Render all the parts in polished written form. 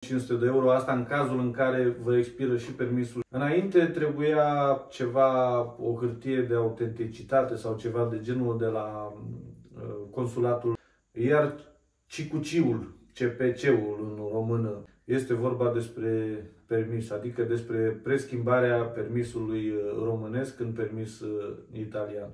500 de euro, asta în cazul în care vă expiră și permisul. Înainte trebuia ceva, o hârtie de autenticitate sau ceva de genul de la consulatul, iar CQC-ul, CPC-ul în română, este vorba despre permis, adică despre preschimbarea permisului românesc în permis italian.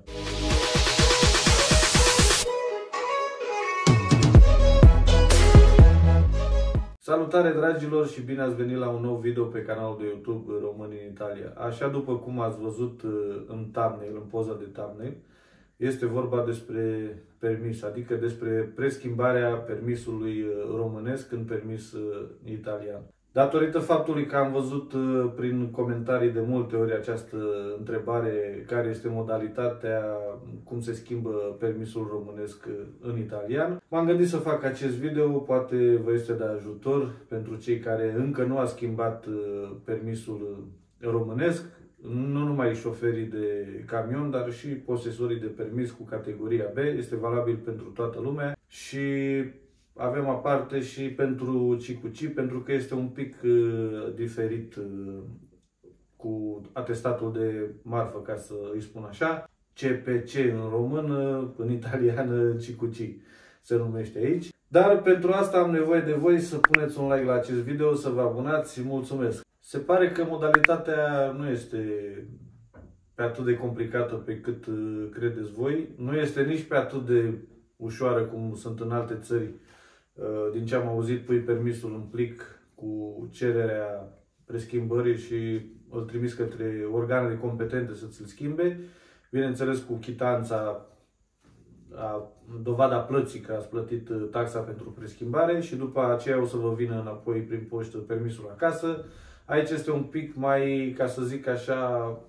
Salutare dragilor și bine ați venit la un nou video pe canalul de YouTube Români în Italia. Așa după cum ați văzut în thumbnail, în poza de thumbnail, este vorba despre permis, adică despre preschimbarea permisului românesc în permis italian. Datorită faptului că am văzut prin comentarii de multe ori această întrebare, care este modalitatea, cum se schimbă permisul românesc în italian, m-am gândit să fac acest video, poate vă este de ajutor pentru cei care încă nu au schimbat permisul românesc, nu numai șoferii de camion, dar și posesorii de permis cu categoria B, este valabil pentru toată lumea și avem aparte și pentru CQC, pentru că este un pic diferit cu atestatul de marfă, ca să îi spun așa. CPC în română, în italiană CQC se numește aici. Dar pentru asta am nevoie de voi să puneți un like la acest video, să vă abonați, mulțumesc! Se pare că modalitatea nu este pe atât de complicată pe cât credeți voi. Nu este nici pe atât de ușoară cum sunt în alte țări. Din ce am auzit, pui permisul în plic cu cererea preschimbării și îl trimiți către organele competente să ți-l schimbe. Bineînțeles cu chitanța, dovada plății că ați plătit taxa pentru preschimbare și după aceea o să vă vină înapoi prin poștă permisul acasă. Aici este un pic mai, ca să zic așa,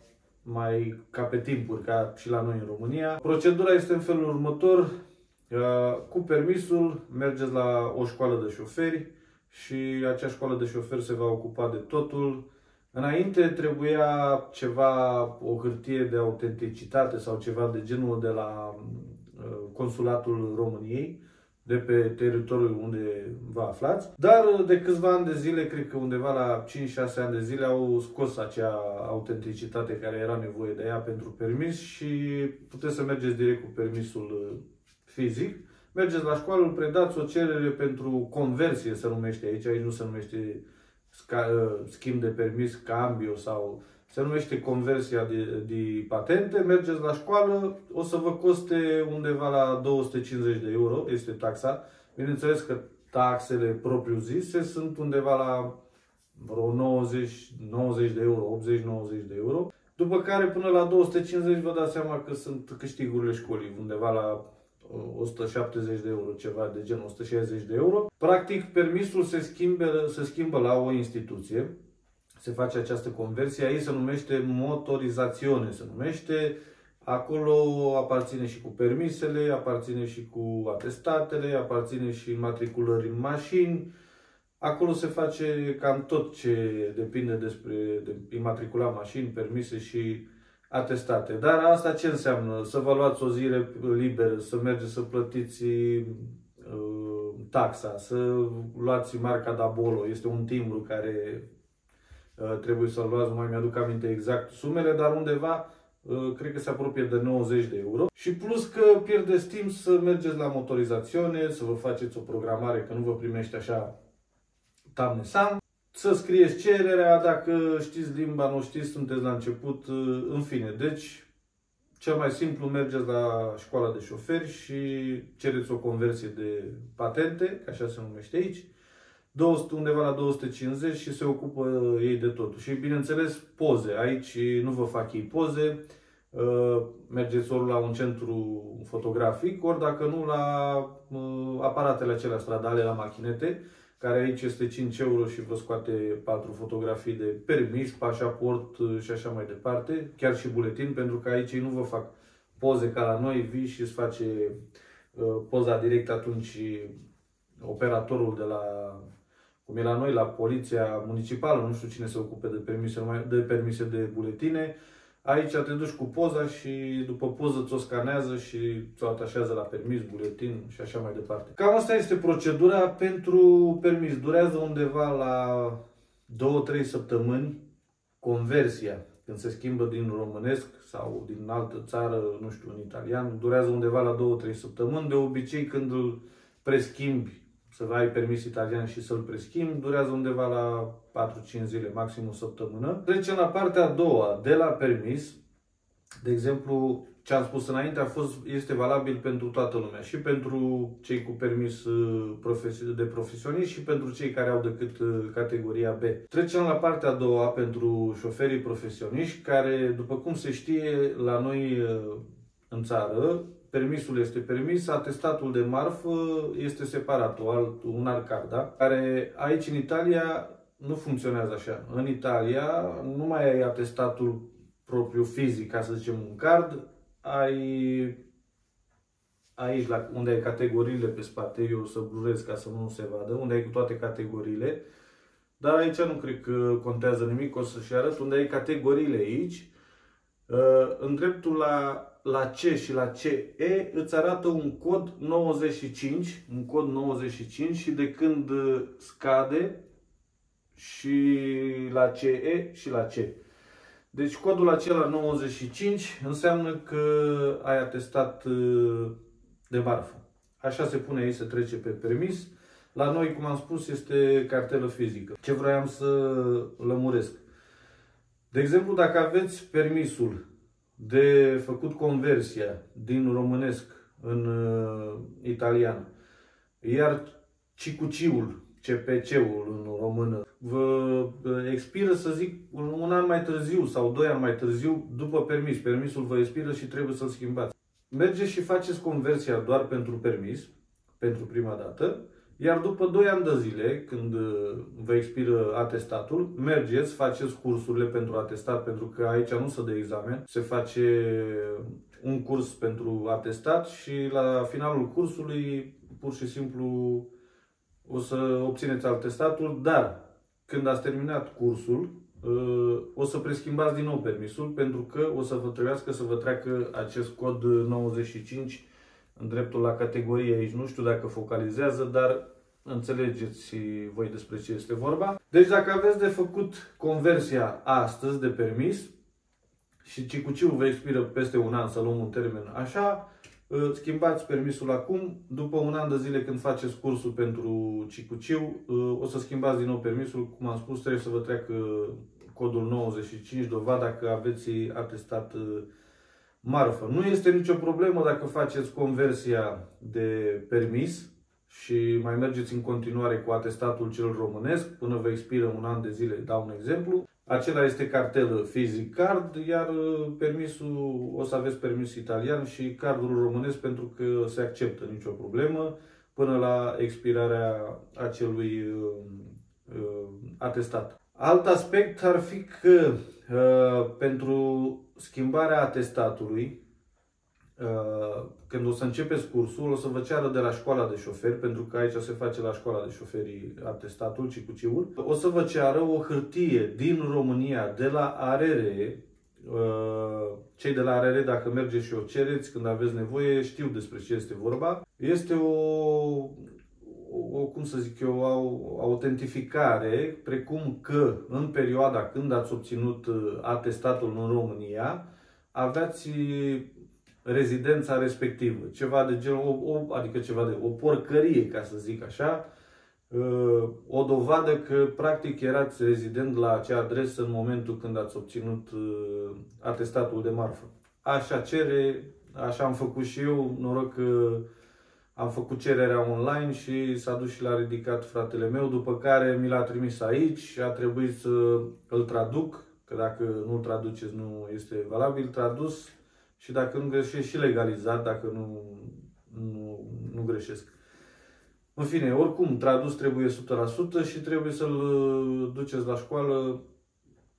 mai ca pe timpuri, ca și la noi în România. Procedura este în felul următor. Cu permisul mergeți la o școală de șoferi și acea școală de șoferi se va ocupa de totul. Înainte trebuia ceva, o hârtie de autenticitate sau ceva de genul de la consulatul României, de pe teritoriul unde vă aflați. Dar de câțiva ani de zile, cred că undeva la 5-6 ani de zile, au scos acea autenticitate care era nevoie de ea pentru permis și puteți să mergeți direct cu permisul fizic. Mergeți la școală, îl predați, o cerere pentru conversie se numește aici, aici nu se numește schimb de permis, cambio sau se numește conversia de patente. Mergeți la școală, o să vă coste undeva la 250 de euro, este taxa. Bineînțeles că taxele propriu-zise sunt undeva la vreo 90 de euro, 80-90 de euro. După care până la 250 vă dați seama că sunt câștigurile școlii, undeva la 170 de euro, ceva de genul 160 de euro. Practic, permisul se schimbă la o instituție, se face această conversie, aici se numește motorizațiune, se numește. Acolo aparține și cu permisele, aparține și cu atestatele, aparține și matriculări în mașini. Acolo se face cam tot ce depinde despre imatricula mașini, permise și atestate. Dar asta ce înseamnă? Să vă luați o zi liberă, să mergeți să plătiți taxa, să luați marca d'abolo. Este un timbru care trebuie să-l luați, nu mai mi-aduc aminte exact sumele, dar undeva cred că se apropie de 90 de euro. Și plus că pierdeți timp să mergeți la motorizațiune, să vă faceți o programare, că nu vă primește așa tamnesam. Să scrieți cererea, dacă știți limba, nu știți, sunteți la început, în fine. Deci, cel mai simplu, mergeți la școala de șoferi și cereți o conversie de patente, că așa se numește aici, undeva la 250 și se ocupă ei de totul. Și, bineînțeles, poze. Aici nu vă fac ei poze, mergeți ori la un centru fotografic, ori dacă nu, la aparatele acelea stradale, la machinete, care aici este 5 euro și vă scoate 4 fotografii de permis, pașaport și așa mai departe, chiar și buletin, pentru că aici nu vă fac poze ca la noi, vii și îți face poza direct atunci operatorul de la, cum e la noi, la poliția municipală, nu știu cine se ocupe de permise de buletine. Aici te duci cu poza și după poză ți-o scanează și ți-o atașează la permis, buletin și așa mai departe. Cam asta este procedura pentru permis. Durează undeva la 2-3 săptămâni conversia. Când se schimbă din românesc sau din altă țară, nu știu, în italian, durează undeva la 2-3 săptămâni. De obicei, când îl preschimbi, să ai permis italian și să-l preschimbi, durează undeva la 4-5 zile, maxim o săptămână. Trecem la partea a doua, de la permis. De exemplu, ce am spus înainte este valabil pentru toată lumea, și pentru cei cu permis de profesioniști și pentru cei care au decât categoria B. Trecem la partea a doua pentru șoferii profesioniști, care, după cum se știe, la noi în țară, permisul este permis, atestatul de marfă este separat, un alt da? Care aici în Italia nu funcționează așa. În Italia nu mai ai atestatul propriu fizic, ca să zicem un card, ai aici unde ai categoriile pe spate, eu o să blurez ca să nu se vadă, unde ai cu toate categoriile, dar aici nu cred că contează nimic, o să-și arăt unde ai categoriile aici. În dreptul la C și la CE îți arată un cod 95, și de când scade și la CE și la C. Deci codul acela 95 înseamnă că ai atestat de marfă. Așa se pune aici, se trece pe permis. La noi, cum am spus, este cartelă fizică. Ce vroiam să lămuresc? De exemplu, dacă aveți permisul de făcut conversia din românesc în italian, iar cicuciul, CPC-ul în română, vă expiră, să zic, un an mai târziu sau 2 ani mai târziu după permis. Permisul vă expiră și trebuie să-l schimbați. Mergeți și faceți conversia doar pentru permis, pentru prima dată, iar după 2 ani de zile, când vă expiră atestatul, mergeți, faceți cursurile pentru atestat, pentru că aici nu se dă examen, se face un curs pentru atestat și la finalul cursului, pur și simplu, o să obțineți atestatul, dar când ați terminat cursul, o să preschimbați din nou permisul, pentru că o să vă trebuiască să vă treacă acest cod 95 în dreptul la categorie. Aici nu știu dacă focalizează, dar înțelegeți voi despre ce este vorba. Deci dacă aveți de făcut conversia astăzi de permis și cicuciul vă expiră peste un an, să luăm un termen așa, schimbați permisul acum, după un an de zile când faceți cursul pentru cicuciu, o să schimbați din nou permisul, cum am spus, trebuie să vă treacă codul 95, dovada că aveți atestat marfă. Nu este nicio problemă dacă faceți conversia de permis și mai mergeți în continuare cu atestatul cel românesc până vă expiră un an de zile, dau un exemplu. Acela este cartelă Physic Card, iar permisul, o să aveți permis italian și cardul românesc, pentru că se acceptă, nicio problemă, până la expirarea acelui atestat. Alt aspect ar fi că pentru schimbarea atestatului, când o să începeți cursul, o să vă ceară de la școala de șoferi, pentru că aici se face la școala de șoferi atestatul, cicuciul, o să vă ceară o hârtie din România, de la ARR. Cei de la ARR, dacă mergeți și o cereți, când aveți nevoie, știu despre ce este vorba. Este cum să zic eu, o autentificare, precum că în perioada când ați obținut atestatul în România, aveați rezidența respectivă. Ceva de genul, adică ceva de o porcărie, ca să zic așa, o dovadă că practic erați rezident la acea adresă în momentul când ați obținut atestatul de marfă. Așa cere, așa am făcut și eu, noroc că am făcut cererea online și s-a dus și l-a ridicat fratele meu, după care mi l-a trimis aici și a trebuit să îl traduc, că dacă nu traduceți nu este valabil, tradus, și dacă nu greșesc și legalizat, dacă nu greșesc. În fine, oricum, tradus trebuie 100% și trebuie să-l duceți la școală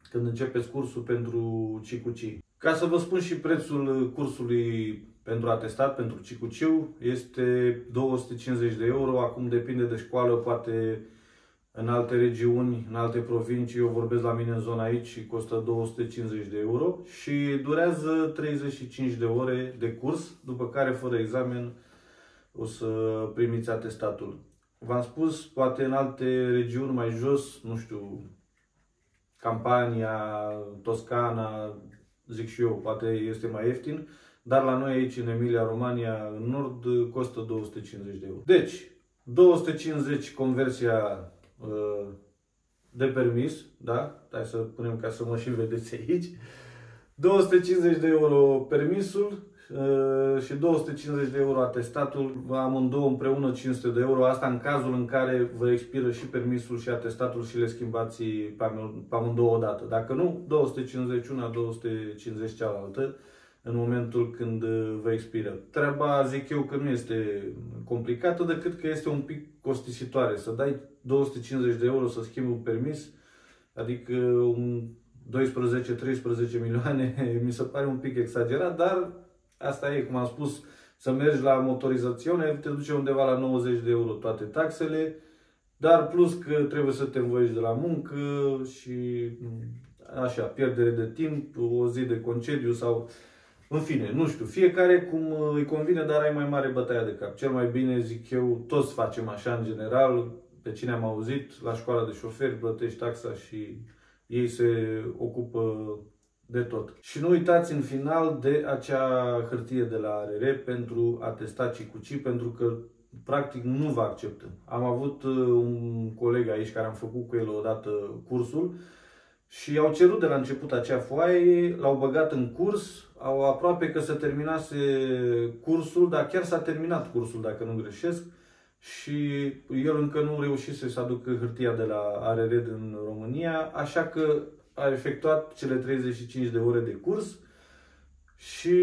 când începeți cursul pentru cicucii. Ca să vă spun și prețul cursului pentru atestat, pentru cicuciu, este 250 de euro. Acum depinde de școală, poate În alte regiuni, în alte provincii, eu vorbesc la mine în zona aici și costă 250 de euro și durează 35 de ore de curs, după care, fără examen, o să primiți atestatul. V-am spus, poate în alte regiuni mai jos, nu știu, Campania, Toscana, zic și eu, poate este mai ieftin, dar la noi aici, în Emilia-Romagna, în nord, costă 250 de euro. Deci, 250 conversia de permis, da? Hai să punem ca să mă și vedeți aici. 250 de euro permisul și 250 de euro atestatul, amândouă împreună 500 de euro, asta în cazul în care vă expiră și permisul și atestatul și le schimbați pe amândouă odată. Dacă nu, 250 una, 250 cealaltă, în momentul când vă expiră. Treaba, zic eu, că nu este complicată, decât că este un pic costisitoare. Să dai 250 de euro să schimbi un permis, adică 12-13 milioane, mi se pare un pic exagerat, dar asta e, cum am spus, să mergi la motorizațiune, te duce undeva la 90 de euro toate taxele, dar plus că trebuie să te învoiești de la muncă și așa, pierdere de timp, o zi de concediu sau... În fine, nu știu, fiecare cum îi convine, dar ai mai mare bătaia de cap. Cel mai bine, zic eu, toți facem așa în general, pe cine am auzit, la școala de șoferi plătești taxa și ei se ocupă de tot. Și nu uitați în final de acea hârtie de la ARR pentru atestat și cuci, pentru că practic nu vă acceptă. Am avut un coleg aici care am făcut cu el odată cursul și au cerut de la început acea foaie, l-au băgat în curs, au aproape că se terminase cursul, dar chiar s-a terminat cursul, dacă nu greșesc, și el încă nu reușise să aducă hârtia de la ARR din România, așa că a efectuat cele 35 de ore de curs și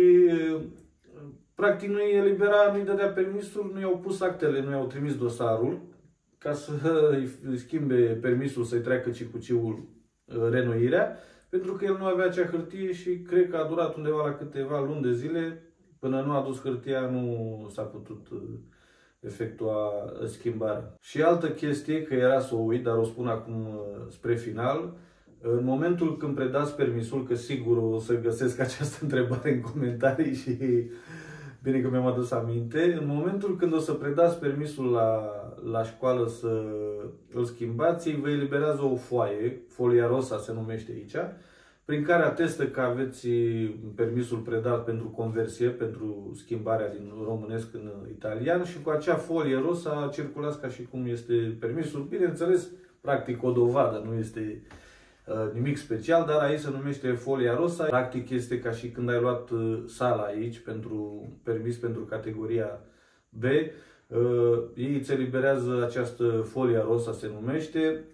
practic nu îi elibera, nu îi dădea permisul, nu i-au pus actele, nu i-au trimis dosarul ca să îi schimbe permisul, să-i treacă cicuciul renoirea, pentru că el nu avea acea hârtie și cred că a durat undeva la câteva luni de zile, până nu a dus hârtia, nu s-a putut efectua schimbarea. Și altă chestie, că era să o uit, dar o spun acum spre final, în momentul când predați permisul, că sigur o să găsesc această întrebare în comentarii și bine că mi-am adus aminte, în momentul când o să predați permisul la școală să îl schimbați, ei vă eliberează o foaie, folia rosa se numește aici, prin care atestă că aveți permisul predat pentru conversie, pentru schimbarea din românesc în italian și cu acea folie rosa circulați ca și cum este permisul. Bineînțeles, practic o dovadă, nu este nimic special, dar aici se numește folia rosa. Practic este ca și când ai luat sala aici pentru permis pentru categoria B. Ei îți eliberează această folia rosa, se numește,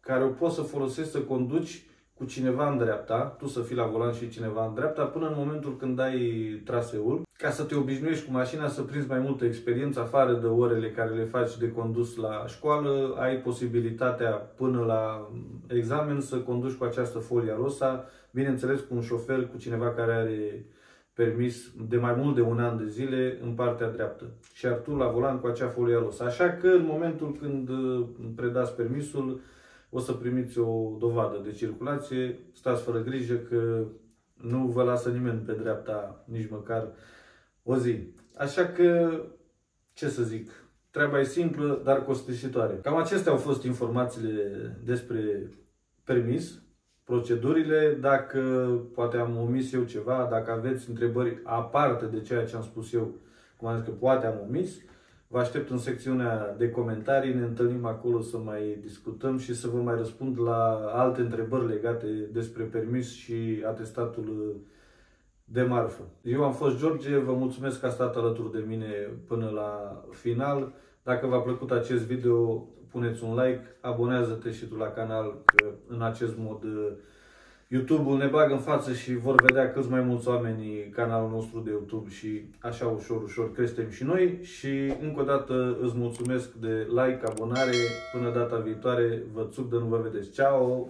care o poți să folosești să conduci cu cineva în dreapta, tu să fii la volan și cineva în dreapta, până în momentul când dai traseul, ca să te obișnuiești cu mașina, să prinzi mai multă experiență, afară de orele care le faci de condus la școală, ai posibilitatea până la examen să conduci cu această folia rosa, bineînțeles cu un șofer, cu cineva care are permis de mai mult de un an de zile în partea dreaptă. Și ar tu la volan cu acea folie rosa. Așa că în momentul când predați permisul, o să primiți o dovadă de circulație, stați fără grijă că nu vă lasă nimeni pe dreapta nici măcar o zi. Așa că, ce să zic, treaba e simplă, dar costisitoare. Cam acestea au fost informațiile despre permis, procedurile. Dacă poate am omis eu ceva, dacă aveți întrebări aparte de ceea ce am spus eu, cum am zis că poate am omis, vă aștept în secțiunea de comentarii, ne întâlnim acolo să mai discutăm și să vă mai răspund la alte întrebări legate despre permis și atestatul de marfă. Eu am fost George, vă mulțumesc că ați stat alături de mine până la final. Dacă v-a plăcut acest video, puneți un like, abonează-te și tu la canal, că în acest mod YouTube-ul ne bagă în față și vor vedea câți mai mulți oameni canalul nostru de YouTube și așa ușor, ușor creștem și noi. Și încă o dată îți mulțumesc de like, abonare. Până data viitoare, vă țuc de nu vă vedeți. Ciao!